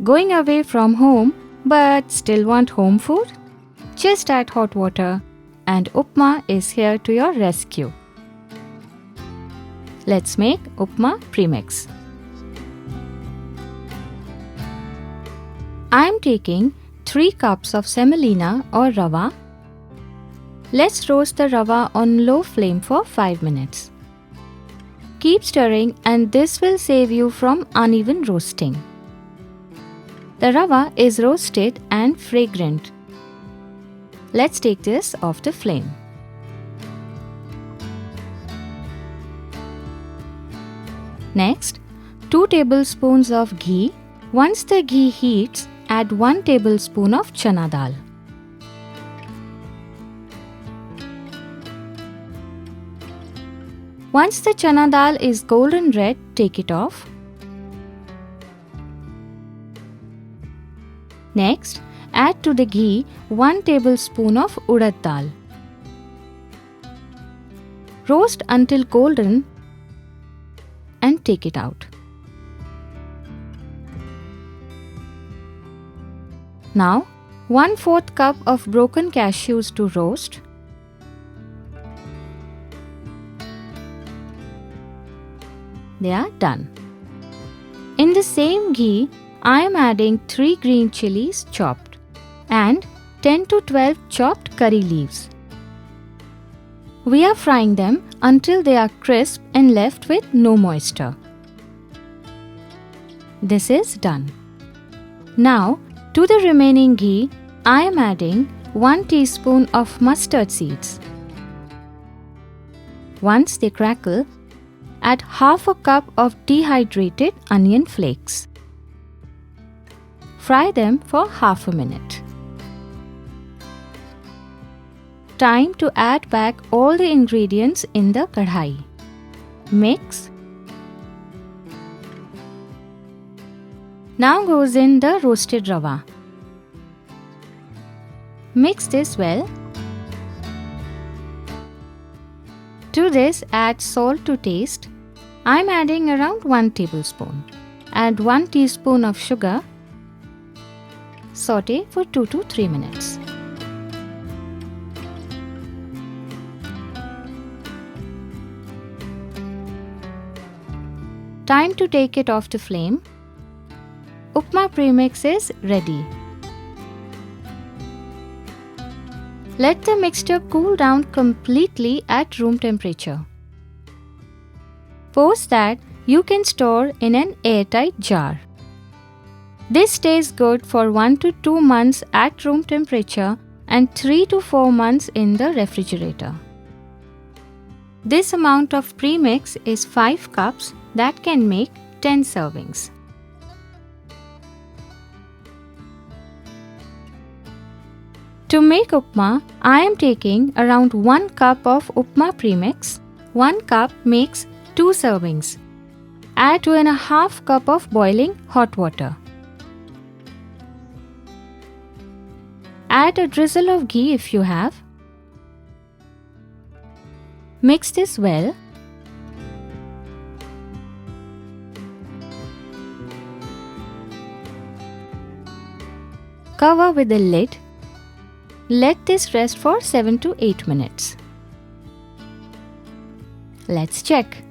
Going away from home but still want home food? Just add hot water and upma is here to your rescue. Let's make Upma Premix. I am taking 3 cups of Semolina or Rava. Let's roast the Rava on low flame for 5 minutes. Keep stirring and this will save you from uneven roasting. The Rava is roasted and fragrant. Let's take this off the flame. Next, 2 tablespoons of ghee. Once the ghee heats, add 1 tablespoon of Chana Dal. Once the Chana Dal is golden red, take it off. Next, add to the ghee 1 tablespoon of Urad Dal. Roast until golden and take it out. Now, 1/4 cup of broken cashews to roast. They are done. In the same ghee, I am adding 3 green chillies chopped and 10 to 12 chopped curry leaves. We are frying them until they are crisp and left with no moisture. This is done. Now, to the remaining ghee, I am adding 1 teaspoon of mustard seeds. Once they crackle, add half a cup of dehydrated onion flakes. Fry them for half a minute. Time to add back all the ingredients in the kadhai. Mix. Now goes in the roasted rava. Mix this well. To this, add salt to taste. I am adding around 1 tablespoon. Add 1 teaspoon of sugar. Saute for 2 to 3 minutes. Time to take it off the flame. Upma Premix is ready. Let the mixture cool down completely at room temperature. Post that, you can store in an airtight jar. This stays good for 1 to 2 months at room temperature and 3 to 4 months in the refrigerator. This amount of premix is 5 cups that can make 10 servings. To make upma, I am taking around 1 cup of upma premix. 1 cup makes 2 servings. Add 2.5 cup of boiling hot water. Add a drizzle of ghee if you have. Mix this well. Cover with a lid. Let this rest for 7 to 8 minutes. Let's check.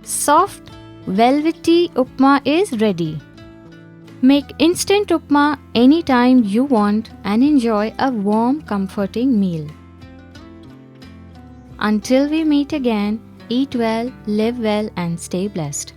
Soft, velvety upma is ready. Make instant upma anytime you want and enjoy a warm, comforting meal. Until we meet again, eat well, live well, and stay blessed.